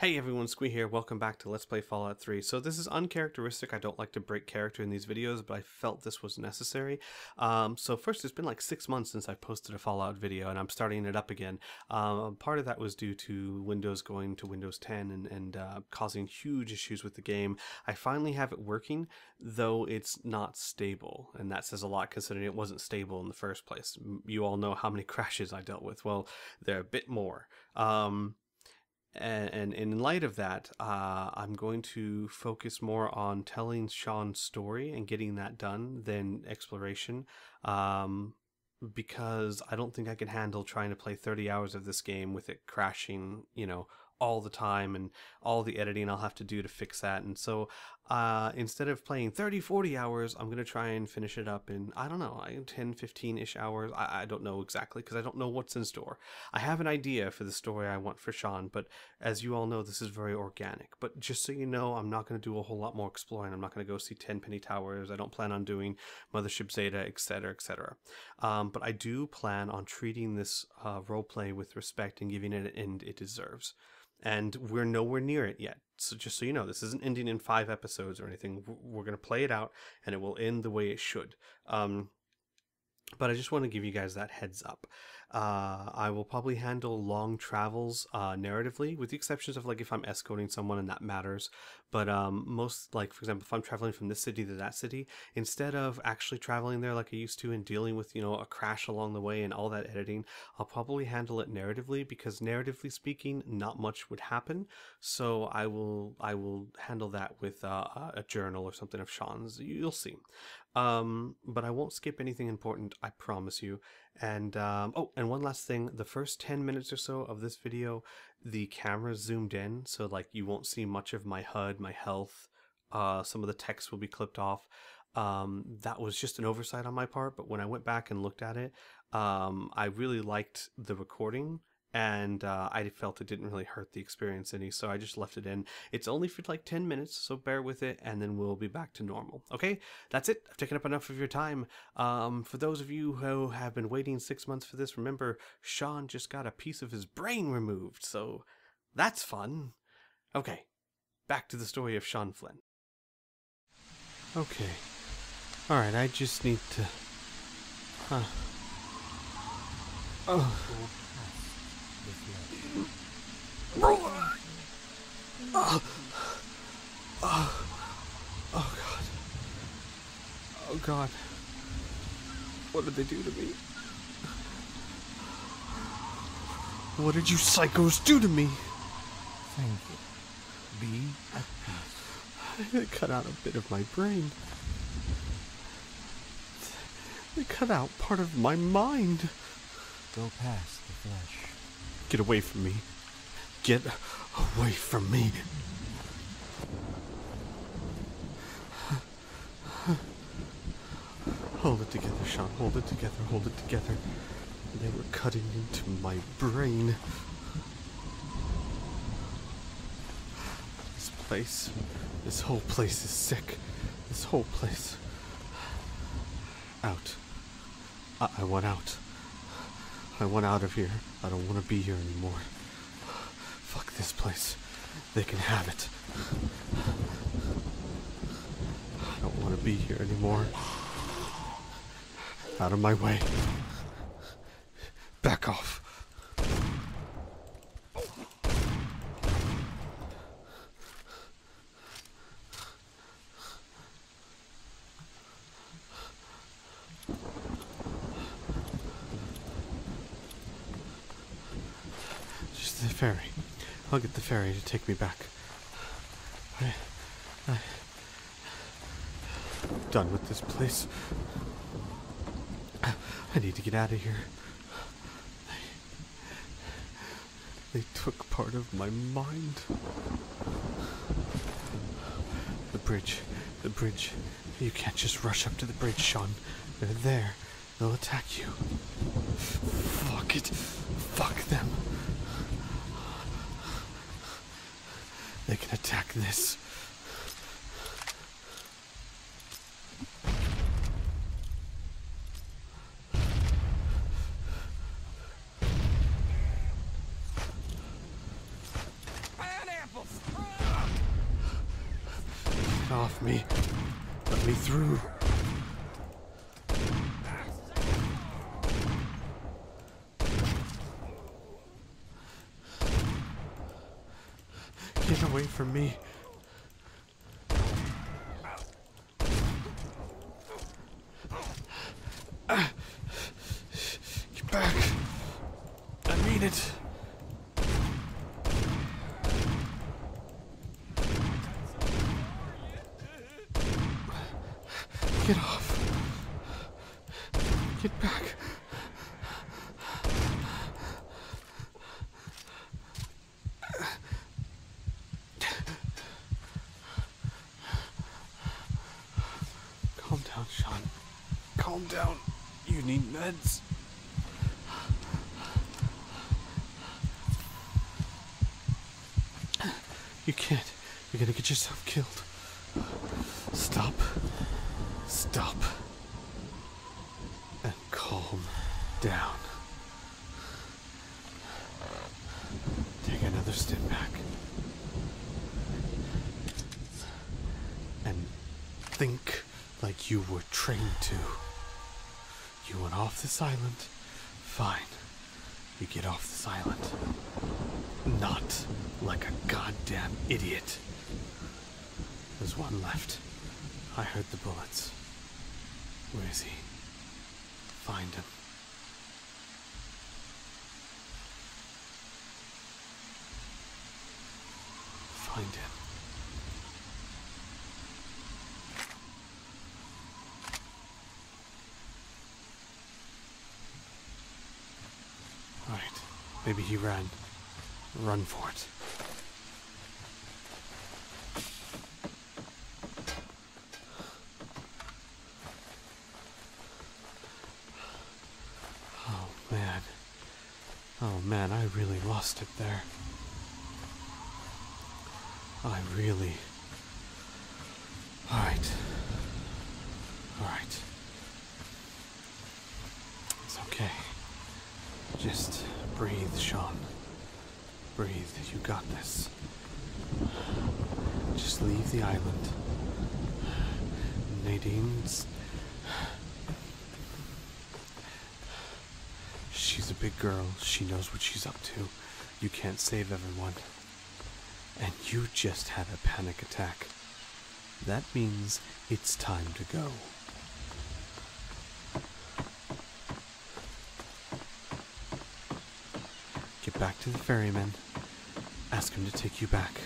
Hey everyone, Squee here. Welcome back to Let's Play Fallout 3. So this is uncharacteristic. I don't like to break character in these videos, but I felt this was necessary. So first, it's been like 6 months since I posted a Fallout video, and I'm starting it up again. Part of that was due to Windows going to Windows 10 and causing huge issues with the game. I finally have it working, though it's not stable, and that says a lot considering it wasn't stable in the first place. You all know how many crashes I dealt with. Well, there are a bit more. And in light of that, I'm going to focus more on telling Sean's story and getting that done than exploration, because I don't think I can handle trying to play 30 hours of this game with it crashing, all the time and all the editing I'll have to do to fix that. And so instead of playing 30-40 hours, I'm going to try and finish it up in, I don't know, 10-15-ish hours. I don't know exactly because I don't know what's in store. I have an idea for the story I want for Sean, but as you all know, this is very organic. But just so you know, I'm not going to do a whole lot more exploring. I'm not going to go see Tenpenny Towers. I don't plan on doing Mothership Zeta, etc., etc. But I do plan on treating this roleplay with respect and giving it an end it deserves. And we're nowhere near it yet. So just so you know, this isn't ending in 5 episodes or anything. We're going to play it out, and it will end the way it should. But I just want to give you guys that heads up. I will probably handle long travels narratively, with the exceptions of like if I'm escorting someone and that matters. But most, like, for example, if I'm traveling from this city to that city, instead of actually traveling there like I used to and dealing with, a crash along the way and all that editing, I'll probably handle it narratively, because narratively speaking, not much would happen. So I will handle that with a journal or something of Sean's. You'll see. But I won't skip anything important, I promise you. And and one last thing, the first 10 minutes or so of this video, the camera zoomed in, so like you won't see much of my HUD, my health. Some of the text will be clipped off. That was just an oversight on my part, but when I went back and looked at it, I really liked the recording, and I felt it didn't really hurt the experience any, so I just left it in. It's only for like 10 minutes, so bear with it, and then we'll be back to normal. Okay, that's it. I've taken up enough of your time. For those of you who have been waiting 6 months for this, remember, Sean just got a piece of his brain removed, so that's fun. Okay, back to the story of Sean Flynn. Okay, alright, I just need to... Oh... Oh God. Oh God. What did they do to me? What did you psychos do to me? Thank you. Be at peace. They cut out a bit of my brain. They cut out part of my mind. Go past the flesh. Get away from me. Get away from me. Hold it together, Sean. Hold it together. Hold it together. They were cutting into my brain. This place, this whole place is sick. This whole place. Out. I want out. I want out of here. I don't want to be here anymore. Fuck this place. They can have it. I don't want to be here anymore. Out of my way. Back off. Just the ferry. I'll get the ferry to take me back. I'm done with this place. I need to get out of here. They took part of my mind. The bridge. The bridge. You can't just rush up to the bridge, Sean. They're there. They'll attack you. Fuck it. Fuck them. They can attack this. Get off me. Let me through. Get away from me. Get back. I mean it. Get off. Get back. Calm down, Sean. Calm down. You need meds. You can't. You're gonna get yourself killed. Stop. Stop. And calm down. Take another step back. And think like you were trained to. You went off this island. Fine. You get off this island. Not like a goddamn idiot. There's one left. I heard the bullets. Where is he? Find him. Find him. Alright. Maybe he ran. Run for it. Oh man, I really lost it there. I really... Alright. Alright. It's okay. Just breathe, Sean. Breathe. You got this. Just leave the island. Nadine's... She's a big girl. She knows what she's up to. You can't save everyone. And you just had a panic attack. That means it's time to go. Get back to the ferryman. Ask him to take you back.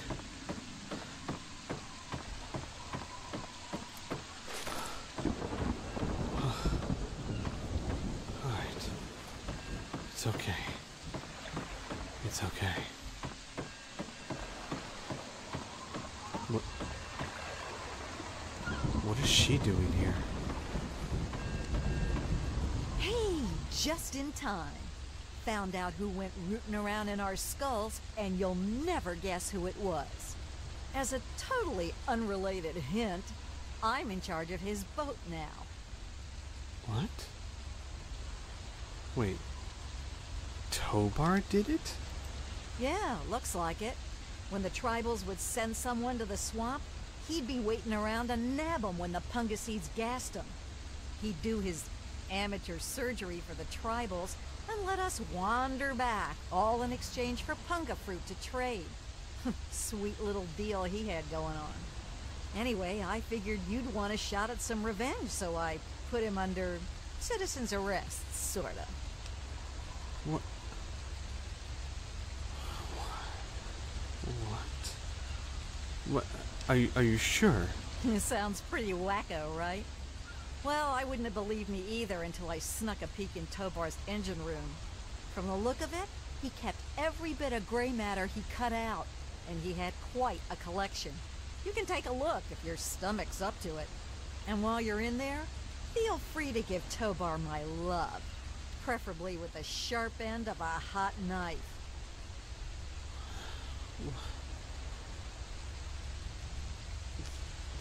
Alright. It's okay. It's okay. What is she doing here? Hey, just in time. Found out who went rooting around in our skulls, and you'll never guess who it was. As a totally unrelated hint, I'm in charge of his boat now. What? Wait. Tobar did it? Yeah, looks like it. When the tribals would send someone to the swamp, he'd be waiting around to nab them when the Pungasides gassed him. He'd do his amateur surgery for the tribals and let us wander back, all in exchange for punga fruit to trade. Sweet little deal he had going on. Anyway, I figured you'd want a shot at some revenge, so I put him under citizen's arrest, sorta. What? What? Are you sure? Sounds pretty wacko, right? Well, I wouldn't have believed me either until I snuck a peek in Tobar's engine room. From the look of it, he kept every bit of gray matter he cut out, and he had quite a collection. You can take a look if your stomach's up to it. And while you're in there, feel free to give Tobar my love, preferably with the sharp end of a hot knife.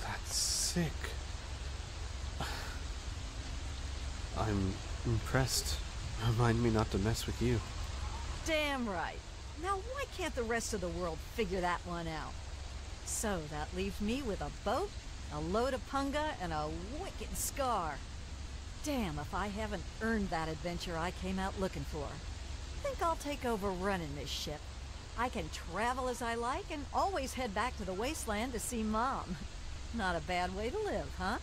That's sick. I'm impressed. Remind me not to mess with you. Damn right. Now why can't the rest of the world figure that one out? So that leaves me with a boat A load of punga and a wicked scar. Damn if I haven't earned that adventure I came out looking for. Think I'll take over running this ship. I can travel as I like and always head back to the wasteland to see Mom. Not a bad way to live, huh?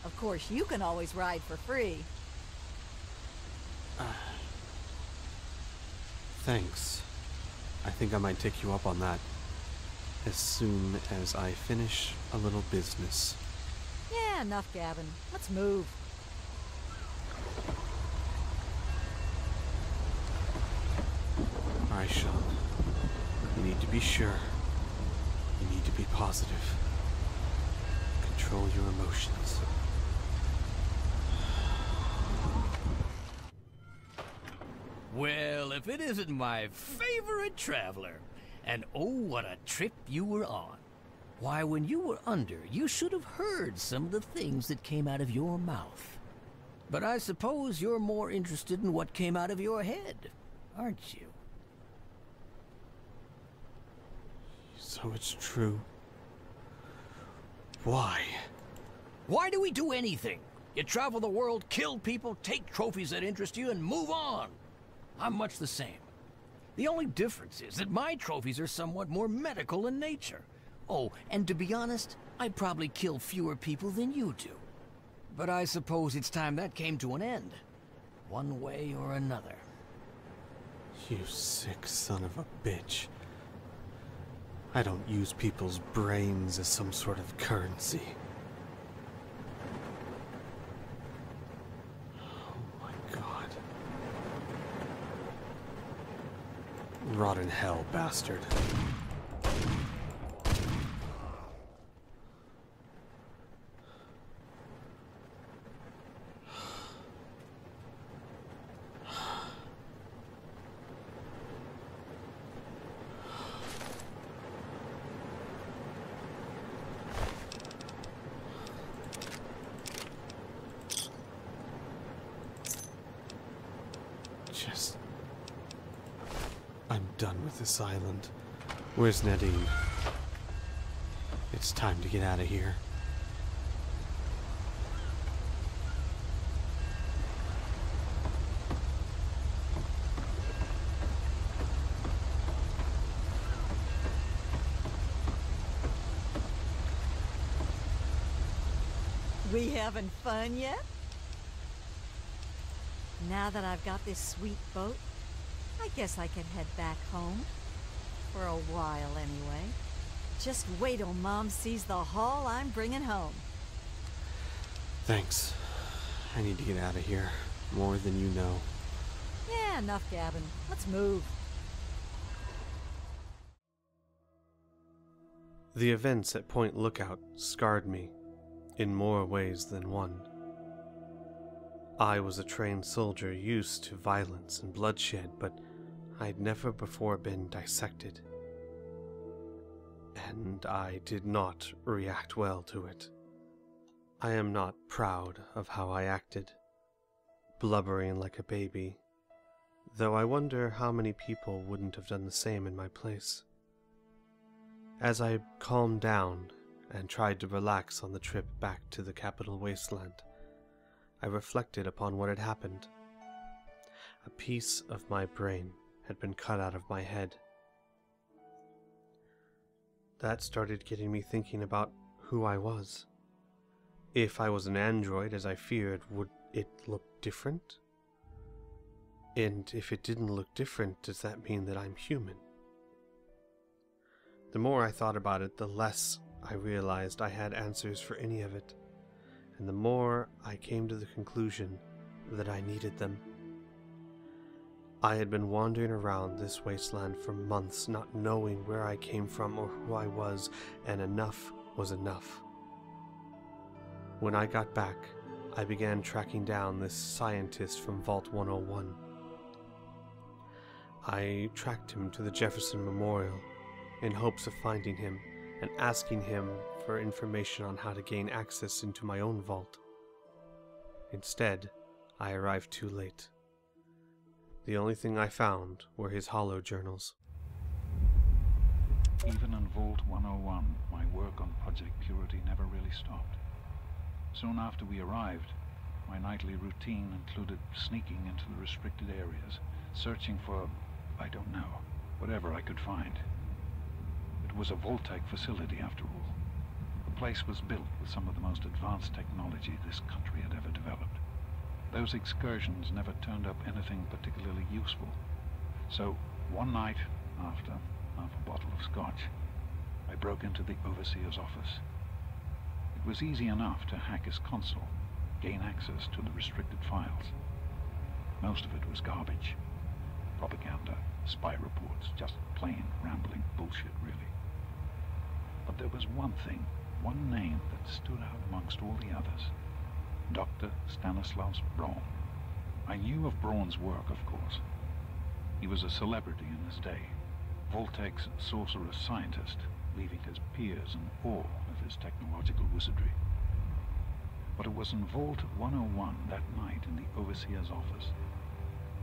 Of course, you can always ride for free. Thanks. I think I might take you up on that as soon as I finish a little business. Yeah, enough gabbing. Let's move. Alright, Sean. You need to be sure. You need to be positive. Control your emotions. Well, if it isn't my favorite traveler. And oh, what a trip you were on. Why, when you were under, you should have heard some of the things that came out of your mouth. But I suppose you're more interested in what came out of your head, aren't you? So it's true. Why? Why do we do anything? You travel the world, kill people, take trophies that interest you, and move on. I'm much the same. The only difference is that my trophies are somewhat more medical in nature. Oh, and to be honest, I probably kill fewer people than you do. But I suppose it's time that came to an end. One way or another. You sick son of a bitch. I don't use people's brains as some sort of currency. Oh my god. Rot in hell, bastard. I'm done with this island. Where's Nadine? It's time to get out of here. We having fun yet? Now that I've got this sweet boat, I guess I can head back home. For a while, anyway. Just wait till Mom sees the haul I'm bringing home. Thanks. I need to get out of here. More than you know. Yeah, enough gabbing. Let's move. The events at Point Lookout scarred me in more ways than one. I was a trained soldier used to violence and bloodshed, but I'd never before been dissected. And I did not react well to it. I am not proud of how I acted, blubbering like a baby, though I wonder how many people wouldn't have done the same in my place. As I calmed down and tried to relax on the trip back to the capital wasteland, I reflected upon what had happened. A piece of my brain had been cut out of my head. That started getting me thinking about who I was. If I was an android, as I feared, would it look different? And if it didn't look different, does that mean that I'm human? The more I thought about it, the less I realized I had answers for any of it, and the more I came to the conclusion that I needed them. I had been wandering around this wasteland for months, not knowing where I came from or who I was, and enough was enough. When I got back, I began tracking down this scientist from Vault 101. I tracked him to the Jefferson Memorial in hopes of finding him and asking him for information on how to gain access into my own vault. Instead, I arrived too late. The only thing I found were his holo journals. Even in Vault 101, my work on Project Purity never really stopped. Soon after we arrived, my nightly routine included sneaking into the restricted areas, searching for, I don't know, whatever I could find. It was a Vault-Tec facility after all. The place was built with some of the most advanced technology this country had ever developed. Those excursions never turned up anything particularly useful. So, one night, after half a bottle of scotch, I broke into the Overseer's office. It was easy enough to hack his console, gain access to the restricted files. Most of it was garbage. Propaganda, spy reports, just plain rambling bullshit, really. But there was one thing, one name that stood out amongst all the others. Dr. Stanislaus Braun. I knew of Braun's work, of course. He was a celebrity in his day, Vault-Tec's sorcerous scientist, leaving his peers in awe of his technological wizardry. But it was in Vault 101 that night in the Overseer's office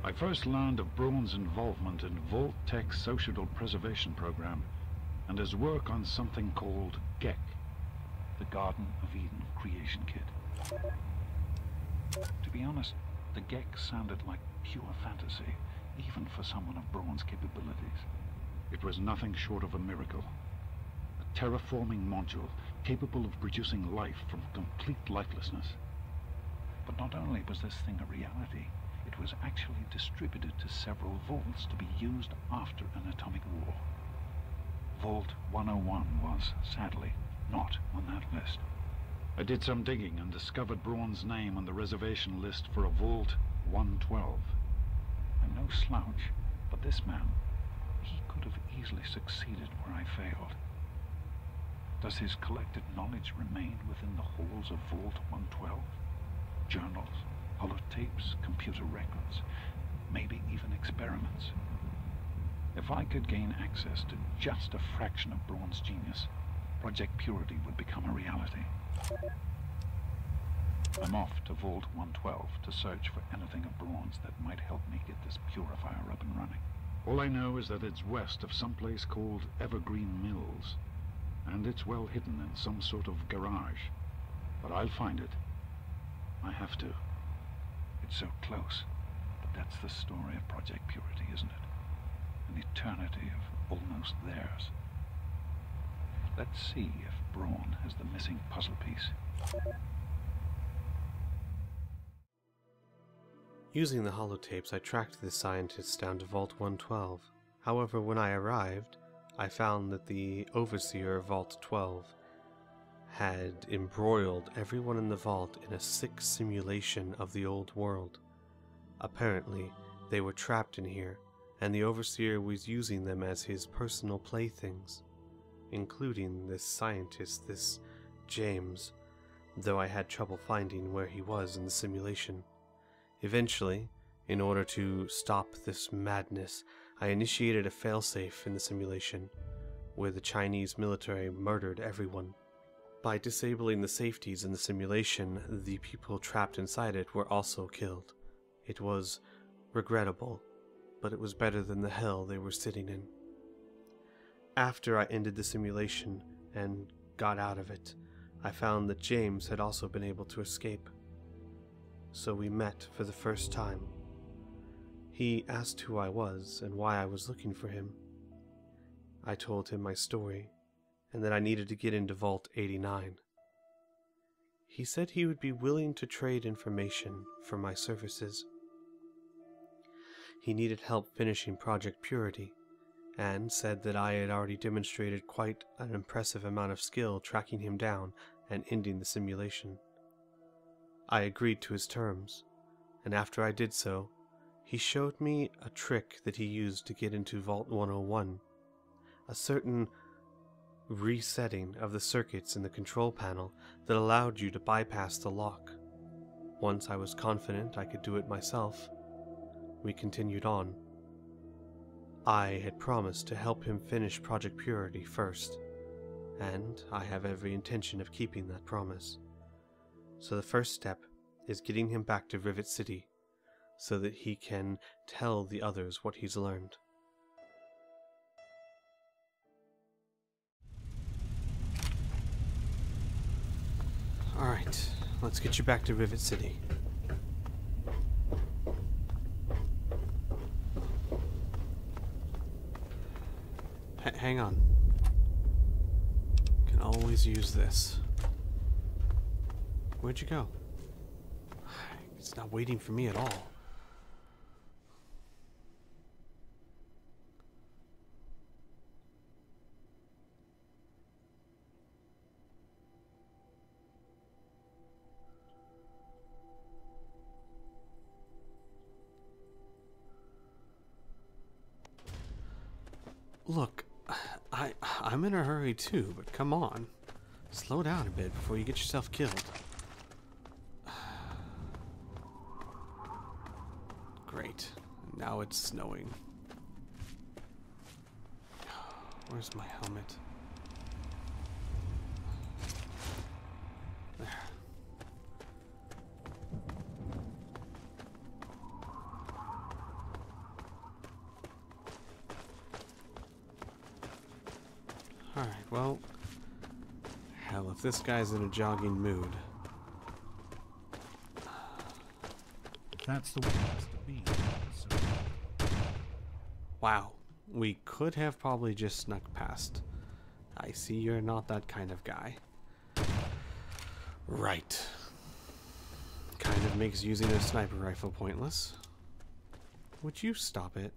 I first learned of Braun's involvement in Vault-Tec's Social Preservation Program and his work on something called GECK, the Garden of Eden Creation Kit. To be honest, the GECK sounded like pure fantasy, even for someone of Braun's capabilities. It was nothing short of a miracle. A terraforming module capable of producing life from complete lifelessness. But not only was this thing a reality, it was actually distributed to several vaults to be used after an atomic war. Vault 101 was, sadly, not on that list. I did some digging and discovered Braun's name on the reservation list for a Vault 112. I'm no slouch, but this man, he could have easily succeeded where I failed. Does his collected knowledge remain within the halls of Vault 112? Journals, holotapes, computer records, maybe even experiments. If I could gain access to just a fraction of Braun's genius, Project Purity would become a reality. I'm off to Vault 112 to search for anything of Braun's that might help me get this purifier up and running. All I know is that it's west of some place called Evergreen Mills, and it's well hidden in some sort of garage. But I'll find it. I have to. It's so close, but that's the story of Project Purity, isn't it? An eternity of almost theirs. Let's see if Braun has the missing puzzle piece. Using the holotapes, I tracked the scientists down to Vault 112. However, when I arrived, I found that the overseer of Vault 12 had embroiled everyone in the vault in a sick simulation of the old world. Apparently, they were trapped in here, and the overseer was using them as his personal playthings, including this scientist, this James, though I had trouble finding where he was in the simulation. Eventually, in order to stop this madness, I initiated a failsafe in the simulation, where the Chinese military murdered everyone. By disabling the safeties in the simulation, the people trapped inside it were also killed. It was regrettable, but it was better than the hell they were sitting in. After I ended the simulation and got out of it, I found that James had also been able to escape. So we met for the first time. He asked who I was and why I was looking for him. I told him my story, and that I needed to get into Vault 89. He said he would be willing to trade information for my services. He needed help finishing Project Purity, and said that I had already demonstrated quite an impressive amount of skill tracking him down and ending the simulation. I agreed to his terms, and after I did so, he showed me a trick that he used to get into Vault 101, a certain resetting of the circuits in the control panel that allowed you to bypass the lock. Once I was confident I could do it myself, we continued on. I had promised to help him finish Project Purity first, and I have every intention of keeping that promise. So the first step is getting him back to Rivet City, so that he can tell the others what he's learned. let's get you back to Rivet City. Hang on. Can always use this. Where'd you go? It's not waiting for me at all. Look, I'm in a hurry too, but come on. Slow down a bit before you get yourself killed. Great. Now it's snowing. Where's my helmet? There. Alright, well, hell, if this guy's in a jogging mood. That's the way it has to be. So. Wow, we could have probably just snuck past. I see you're not that kind of guy. Right. Kind of makes using a sniper rifle pointless. Would you stop it?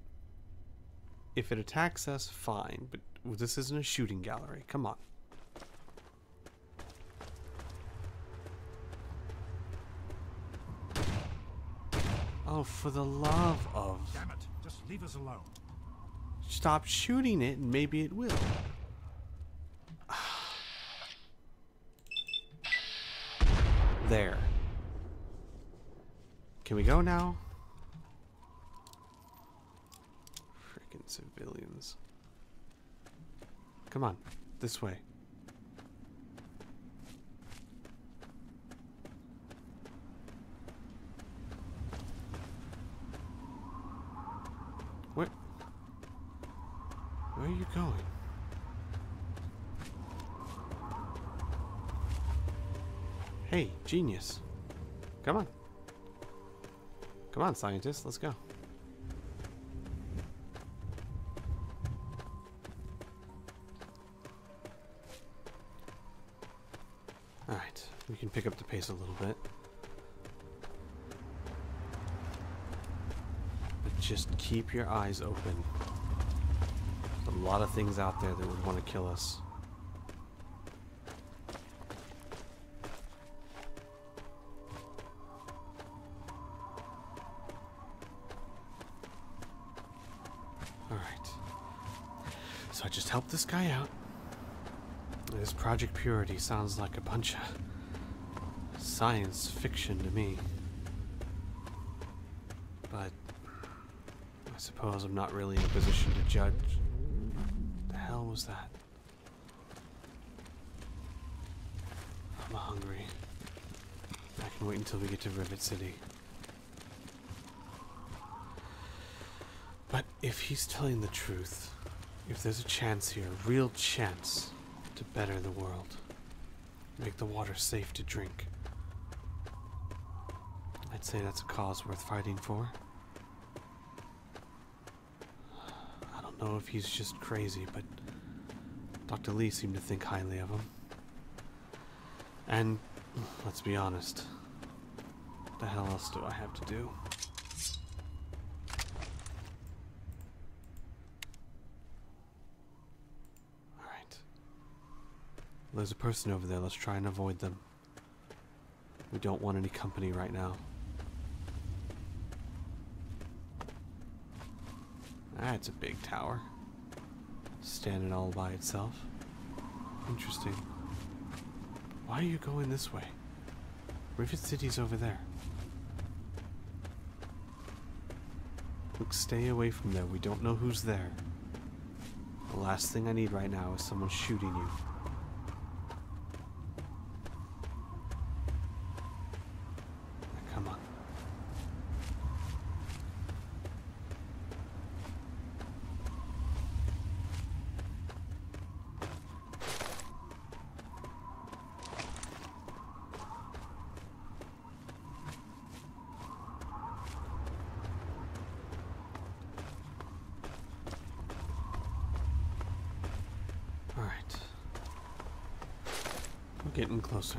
If it attacks us, fine, but this isn't a shooting gallery. Come on. Oh, for the love of... Damn it, just leave us alone. Stop shooting it and maybe it will. There. Can we go now? Freaking civilians. Come on, this way. Where are you going? Hey, genius. Come on. Come on, scientist, let's go. Alright, we can pick up the pace a little bit. But just keep your eyes open. There's a lot of things out there that would want to kill us. Alright. So I just helped this guy out. This Project Purity sounds like a bunch of science fiction to me. But I suppose I'm not really in a position to judge. What the hell was that? I'm hungry. I can wait until we get to Rivet City. But if he's telling the truth, if there's a chance here, a real chance to better the world, make the water safe to drink, I'd say that's a cause worth fighting for. I don't know if he's just crazy, but Dr. Lee seemed to think highly of him. And let's be honest, what the hell else do I have to do? There's a person over there. Let's try and avoid them. We don't want any company right now. That's a big tower. Standing all by itself. Interesting. Why are you going this way? Rivet City's over there. Look, stay away from there. We don't know who's there. The last thing I need right now is someone shooting you. Come on. Getting closer.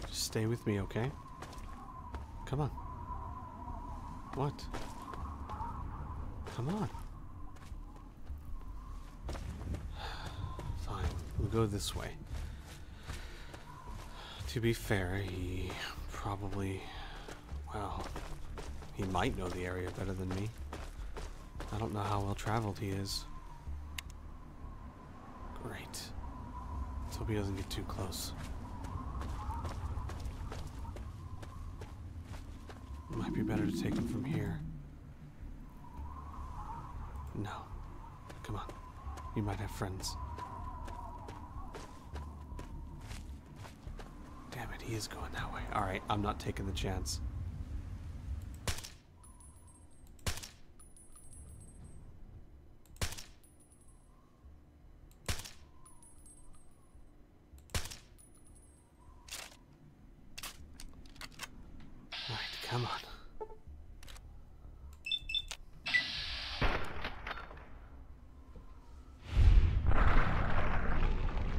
Just stay with me, okay? Come on. What? Come on. Fine. We'll go this way. To be fair, he probably... well, he might know the area better than me. I don't know how well traveled he is. Great. Let's hope he doesn't get too close. It might be better to take him from here. No. Come on. You might have friends. Damn it, he is going that way. Alright, I'm not taking the chance. Come on.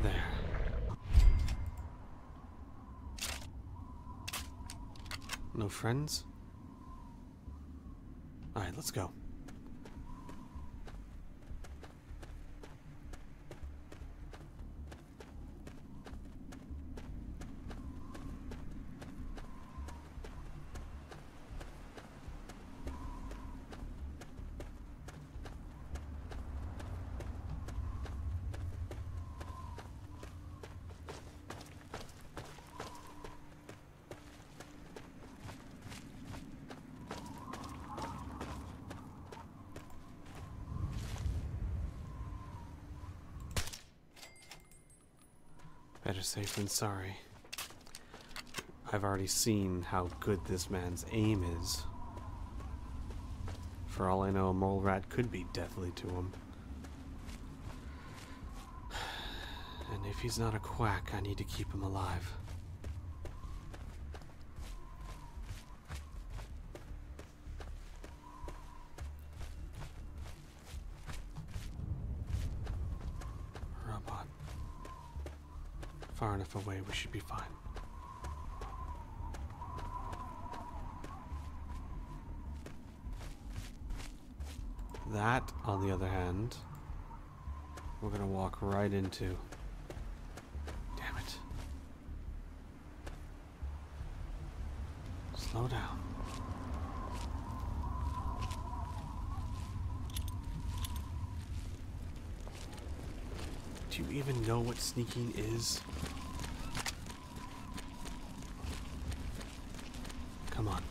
There. No friends? Alright, let's go. Better safe than sorry. I've already seen how good this man's aim is. For all I know, a mole rat could be deathly to him. And if he's not a quack, I need to keep him alive. Robot. Far enough away, we should be fine. That, on the other hand, we're gonna walk right into. Damn it. Slow down. Do you even know what sneaking is? Come on.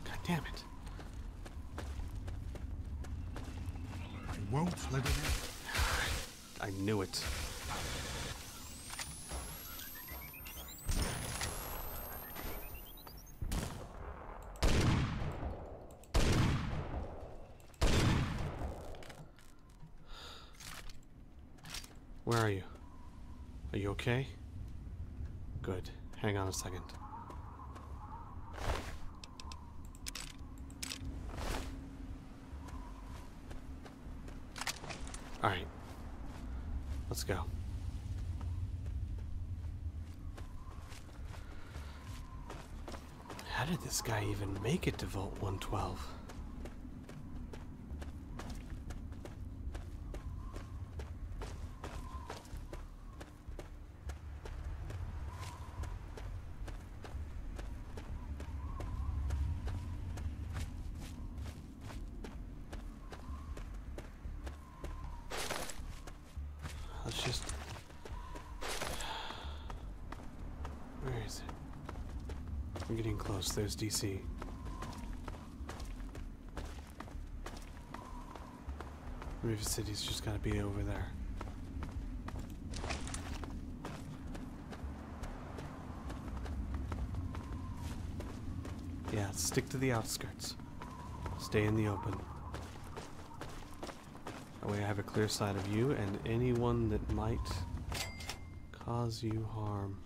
God damn it. I won't let it in. I knew it. Where are you? Are you okay? Good. Hang on a second. Alright. Let's go. How did this guy even make it to Vault 112? Let's just... Where is it? I'm getting close. There's DC. River City's just gotta be over there. Yeah, stick to the outskirts. Stay in the open. That way I have a clear sight of you and anyone that might cause you harm.